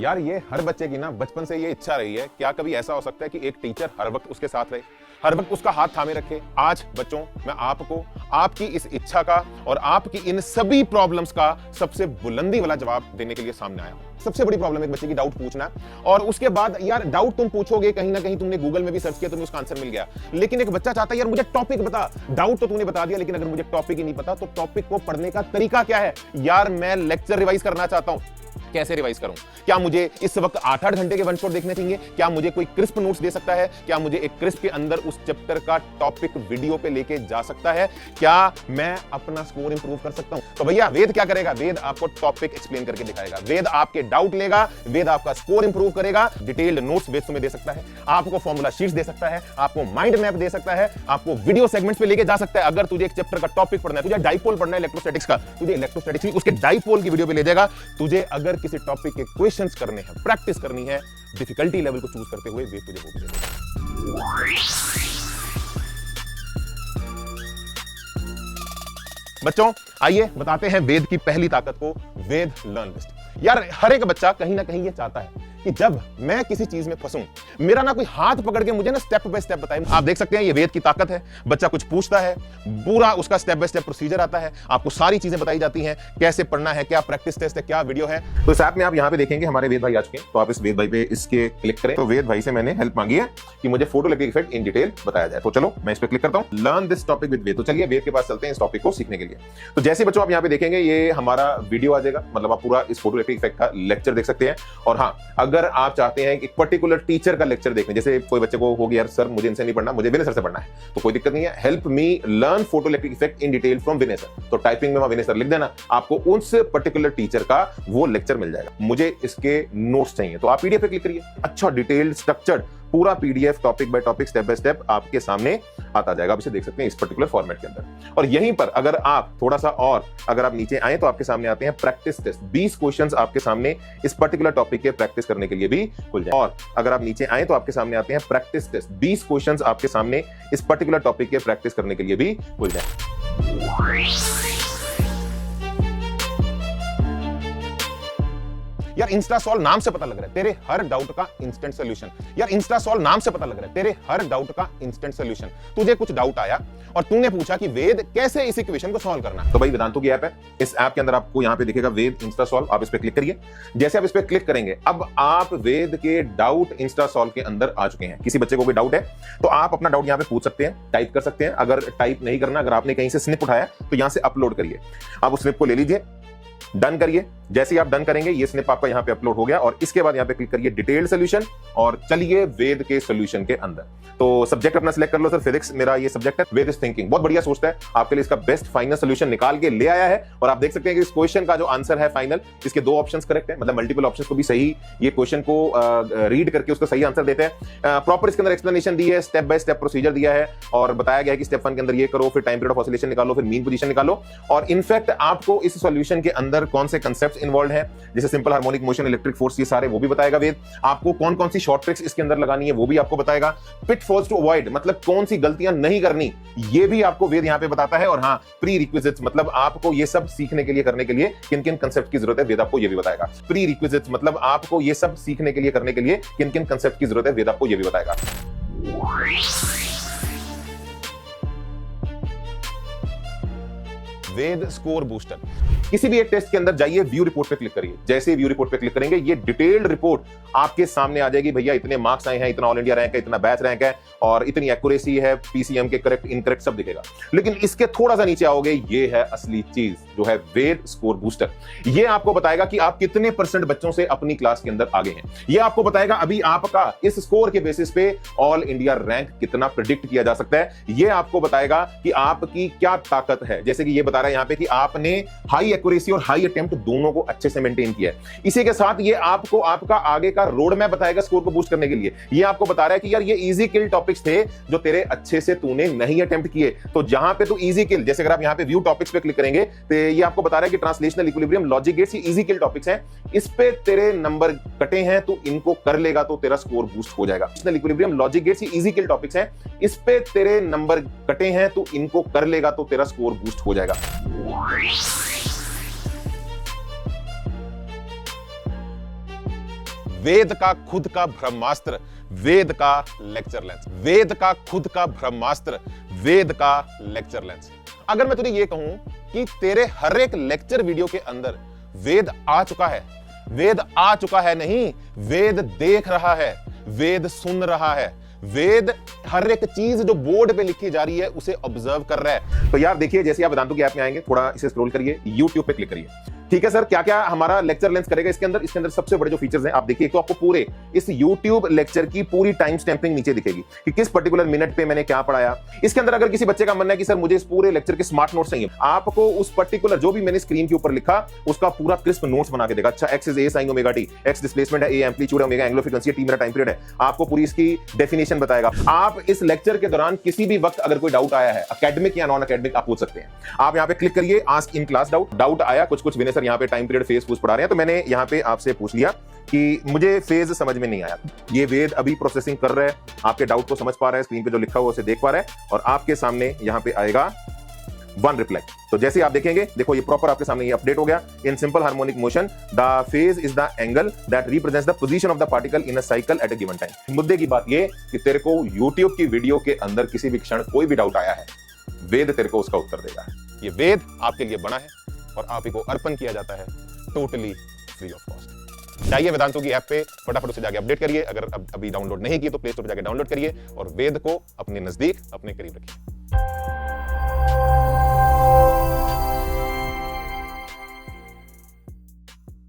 यार ये हर बच्चे की ना बचपन से ये इच्छा रही है, क्या कभी ऐसा हो सकता है कि एक टीचर हर वक्त उसके साथ रहे, हर वक्त उसका हाथ थामे रखे। आज बच्चों मैं आपको आपकी इस इच्छा का और आपकी इन सभी प्रॉब्लम्स का सबसे बुलंदी वाला जवाब देने के लिए सामने आया हूं। सबसे बड़ी प्रॉब्लम एक बच्चे की डाउट पूछना, और उसके बाद यार डाउट तुम पूछोगे, कहीं ना कहीं तुमने गूगल में भी सर्च किया, तुम्हें उसका आंसर मिल गया, लेकिन एक बच्चा चाहता है यार मुझे टॉपिक बता। डाउट तो तूने बता दिया, लेकिन अगर मुझे टॉपिक ही नहीं पता तो टॉपिक को पढ़ने का तरीका क्या है। यार मैं लेक्चर रिवाइज करना चाहता हूं, कैसे रिवाइज करूं? क्या मुझे इस वक्त 8-8 घंटे के वन शॉट देखने चाहिए? क्या मुझे कोई क्रिस्प नोट्स दे सकता है? क्या मुझे एक क्रिस्प के अंदर उस चैप्टर का टॉपिक वीडियो पे लेके जा सकता है? क्या मैं अपना स्कोर इंप्रूव कर सकता हूं? तो भैया वेद क्या करेगा? वेद आपको टॉपिक एक्सप्लेन करके दिखाएगा, वेद आपके डाउट लेगा, वेद आपका स्कोर इंप्रूव करेगा। डिटेल्ड नोट्स वेद तुम्हें दे सकता है, आपको फॉर्मूला शीट्स दे सकता है, आपको माइंड मैप दे सकता है, आपको वीडियो सेगमेंट्स पे लेके जा सकता है। अगर तुझे एक चैप्टर का टॉपिक पढ़ना है, तुझे डाइपोल पढ़ना है इलेक्ट्रोस्टैटिक्स का, तुझे इलेक्ट्रोस्टैटिक्स उसके डाइपोल की वीडियो पे ले जाएगा। तुझे अगर किसी टॉपिक के क्वेश्चंस करने हैं, प्रैक्टिस करनी है, डिफिकल्टी लेवल को चूज करते हुए वेद तुझे वो भी देगा। बच्चों आइए बताते हैं वेद की पहली ताकत को, वेद लर्न लिस्ट। यार हर एक बच्चा कहीं ना कहीं ये चाहता है कि जब मैं किसी चीज में फंसूं, मेरा ना कोई हाथ पकड़ के मुझे ना स्टेप बाय स्टेप बताए। आप देख सकते हैं ये वेद की ताकत है। बच्चा कुछ पूछता है, पूरा उसका स्टेप बाय स्टेप प्रोसीजर आता है, आपको सारी चीजें बताई जाती हैं, कैसे पढ़ना है, क्या प्रैक्टिस टेस्ट है, क्या वीडियो है। तो इस ऐप में आप यहां पे देखेंगे हमारे वेद भाई आ चुके हैं, तो आप इस वेद भाई पे इसके क्लिक करें। तो वेद भाई से मैंने हेल्प मांगी है कि मुझे फोटोइलेक्ट्रिक इफेक्ट इन डिटेल बताया जाए। तो चलो मैं इस पे क्लिक करता हूं, लर्न दिस टॉपिक विद वेद। तो चलिए वेद के पास चलते हैं इस टॉपिक को सीखने के लिए। तो जैसे बच्चों आप यहां पे देखेंगे ये हमारा वीडियो आ जाएगा, मतलब आप पूरा इस फोटोइलेक्ट्रिक इफेक्ट का लेक्चर देख सकते हैं। और हाँ, अगर आप चाहते हैं एक पर्टिकुलर टीचर का लेक्चर देखने, जैसे कोई बच्चे को हो गया यार सर मुझे इनसे नहीं पढ़ना, मुझे विनय सर से पढ़ना है, तो कोई दिक्कत नहीं है। Help me learn photoelectric effect in detail from Vinay sir, तो टाइपिंग में वहां विनय सर लिख देना, आपको उस पर्टिकुलर टीचर का वो लेक्चर मिल जाएगा। मुझे इसके नोट्स चाहिए, तो आप पीडीएफ पे क्लिक करिए। अच्छा डिटेल्ड स्ट्रक्चर्ड पूरा PDF topic by topic step by step आपके सामने आता जाएगा। आप इसे देख सकते हैं इस पर्टिकुलर फॉर्मेट के अंदर। और यहीं पर अगर आप थोड़ा सा और अगर आप नीचे आए तो आपके सामने आते हैं प्रैक्टिस टेस्ट। 20 क्वेश्चंस आपके सामने इस पर्टिकुलर टॉपिक के प्रैक्टिस करने के लिए भी खुल जाए। और अगर आप नीचे आए तो आपके सामने आते हैं प्रैक्टिस टेस्ट। 20 क्वेश्चंस आपके सामने इस पर्टिकुलर टॉपिक के प्रैक्टिस करने के लिए भी खुल जाए। यार इंस्टा सॉल्व नाम से पता लग रहा है तेरे हर डाउट का इंस्टेंट सॉल्यूशन। यार इंस्टा सॉल्व नाम से पता लग रहा है तेरे हर डाउट का इंस्टेंट सॉल्यूशन। तुझे कुछ डाउट आया और तूने पूछा कि वेद कैसे इस इक्वेशन को सॉल्व करना है, तो भाई वेदांतु की ऐप है। इस ऐप के अंदर आपको यहां पे दिखेगा वेद इंस्टा सॉल्व, आप इस पे क्लिक करिए। जैसे आप इस पे क्लिक करेंगे अब आप वेद के डाउट इंस्टा सॉल्व के अंदर आ चुके हैं। किसी बच्चे को कोई डाउट है तो आप अपना डाउट यहां पे पूछ सकते हैं, टाइप कर सकते हैं। अगर टाइप नहीं करना, अगर आपने कहीं से स्निप उठाया तो यहां से अपलोड करिए। आप उस स्निप को ले लीजिए, डन करिए। जैसे ही आप डन करेंगे ये स्निप आपका यहां पे अपलोड हो गया, और इसके बाद यहां पे क्लिक करिए डिटेल्ड सॉल्यूशन और चलिए वेद के सॉल्यूशन के अंदर। तो सब्जेक्ट अपना सिलेक्ट कर लो। सर फिजिक्स मेरा ये सब्जेक्ट है, वेद इज थिंकिंग। बहुत बढ़िया सोचता है, आपके लिए इसका बेस्ट फाइनल सॉल्यूशन निकाल के ले आया है। और आप देख सकते हैं कि इस क्वेश्चन का जो आंसर है फाइनल, इसके 2 ऑप्शंस करेक्ट है, मतलब मल्टीपल ऑप्शंस को भी सही ये क्वेश्चन को रीड करके उसका सही आंसर देते हैं। प्रॉपर इसके अंदर एक्सप्लेनेशन दी है, स्टेप बाय स्टेप प्रोसीजर दिया है और बताया गया है कि स्टेप 1 के अंदर ये करो, फिर टाइम पीरियड ऑफ ऑसिलेशन निकालो, फिर मीन पोजीशन निकालो। और इनफैक्ट आपको इस सॉल्यूशन के अंदर कौन से कंसेप्ट्स इन्वॉल्व हैं, जैसे simple harmonic motion, electric force, ये सारे वो भी बताएगा वेद। आपको कौन कौन सी शॉर्ट ट्रिक्स इसके अंदर लगानी है वो भी आपको बताएगा। पिटफॉल्स टू अवॉइड, मतलब कौन सी गलतियां नहीं करनी, ये भी आपको वेद यहां पे बताता है। और हाँ, प्री रिक्विजिट्स, मतलब आपको ये सब सीखने के लिए करने के लिए किन किन कंसेप्ट की जरूरत है वेद आपको ये भी बताएगा। प्री रिक्विजिट्स, मतलब आपको ये सब सीखने के लिए करने के लिए किन किन कंसेप्ट की जरूरत है वेद आपको ये भी बताएगा। वेद स्कोर बूस्टर। किसी भी एक टेस्ट के अंदर जाइए, व्यू रिपोर्ट पे क्लिक करिए। जैसे ही व्यू रिपोर्ट पे क्लिक करेंगे ये डिटेल्ड रिपोर्ट आपके सामने आ जाएगी। भैया इतने मार्क्स आए हैं, इतना ऑल इंडिया रैंक है, इतना बैच रैंक है और इतनी एक्यूरेसी है, पीसीएम के करेक्ट इनकरेक्ट सब दिखेगा। लेकिन इसके थोड़ा सा नीचे आओगे, ये है असली चीज जो है वेद स्कोर बूस्टर। ये आपको बताएगा कि आप कितने % बच्चों से अपनी क्लास के अंदर आगे हैं। ये आपको बताएगा अभी आपका इस स्कोर के बेसिस पे ऑल इंडिया रैंक कितना प्रेडिक्ट किया जा सकता है। ये आपको बताएगा कि आपकी क्या ताकत है। जैसे कि ये बता रहा है यहाँ पे कि आपने हाई एक्यूरेसी और हाई अटेम्प्ट दोनों को अच्छे से मेंटेन किया है। इसी के साथ ये आपको आपका आगे का रोड मैप बताएगा स्कोर को बूस्ट करने के लिए। ये आपको बता रहा है कि यार ये इजी किल टॉपिक्स थे जो तेरे अच्छे से तूने नहीं अटेम्प्ट किए, तो जहां पे तू इजी किल, जैसे अगर आप यहां पे व्यू टॉपिक्स पे क्लिक करेंगे तो ये आपको बता रहा है कि ट्रांसलेशनल इक्विलिब्रियम, लॉजिक गेट्स, ये इजी किल टॉपिक्स हैं। इस पे तेरे नंबर कटे हैं, तो इनको कर लेगा तो तेरा स्कोर बूस्ट हो जाएगा। ट्रांसलेशनल इक्विलिब्रियम, लॉजिक गेट्स, ये इजी किल टॉपिक्स हैं। इस पे तेरे नंबर कटे हैं तो इनको कर लेगा तो तेरा स्कोर बूस्ट हो जाएगा। वेद का खुद का ब्रह्मास्त्र, वेद का लेक्चर लेंस, वेद का खुद का ब्रह्मास्त्र, वेद का लेक्चर लेंस। अगर मैं तुझे ये कहूं कि तेरे हर एक लेक्चर वीडियो के अंदर वेद आ चुका है, वेद आ चुका है नहीं, वेद देख रहा है, वेद सुन रहा है, वेद हर एक चीज जो बोर्ड पे लिखी जा रही है उसे ऑब्जर्व कर रहा है। तो यार देखिए, जैसे आप वेदांतु की ऐप में आएंगे, थोड़ा इसे स्क्रॉल करिए, YouTube पे क्लिक करिए। ठीक है सर, क्या क्या हमारा लेक्चर लेंस करेगा इसके अंदर सबसे बड़े जो फीचर्स हैं आप देखिए। एक तो आपको पूरे इस YouTube लेक्चर की पूरी टाइम स्टैंपिंग नीचे दिखेगी कि किस पर्टिकुलर मिनट पे मैंने क्या पढ़ाया। इसके अंदर अगर किसी बच्चे का मानना है कि सर मुझे इस पूरे लेक्चर के स्मार्ट नोट्स चाहिए, आपको उस पर्टिकुलर जो भी मैंने स्क्रीन के ऊपर लिखा उसका पूरा क्रिस्प नोट्स बना के देगा। अच्छा, x is a sine omega T, x displacement है, ए एम्पलीट्यूड है, ओमेगा एंगुलर फ्रीक्वेंसी है, टी मेरा टाइम पीरियड है, आपको पूरी इसकी डेफिनेशन बताएगा। आप इस लेक्चर के दौरान किसी भी वक्त अगर कोई डाउट आया है, एकेडमिक या नॉन एकेडमिक, आप पूछ सकते हैं। आप यहाँ पे क्लिक करिए, आस्क इन क्लास डाउट आया, कुछ विनय सर यहाँ पे टाइम पीरियड फेज पढ़ा रहे हैं, तो मैंने यहां पे आपसे पूछ लिया कि मुझे फेज समझ में नहीं आया। ये वेद अभी प्रोसेसिंग कर रहा है, आपके डाउट को समझ पा रहा है, स्क्रीन पे जो लिखा हुआ उसे देख पा रहा है, और आपके सामने यहां पे आएगा वन रिप्लाई। तो जैसे आप देखेंगे, देखो ये प्रॉपर आपके सामने ये अपडेट हो गया। In simple harmonic motion the phase is the angle that represents the position of the particle in a cycle at a given time. मुद्दे की बात ये कि तेरे को YouTube की वीडियो के अंदर किसी भी क्षण कोई भी डाउट आया है, वेद तेरे को उसका उत्तर देगा। ये वेद आपके लिए बना है और आप ही को अर्पण किया जाता है टोटली फ्री ऑफ कॉस्ट। जाइए वेदांतु की ऐप पे फटाफट उसे जाके अपडेट करिए। अगर अभी डाउनलोड नहीं की तो प्ले स्टोर पे जाके डाउनलोड करिए और वेद को अपने नजदीक, अपने करीब रखिए।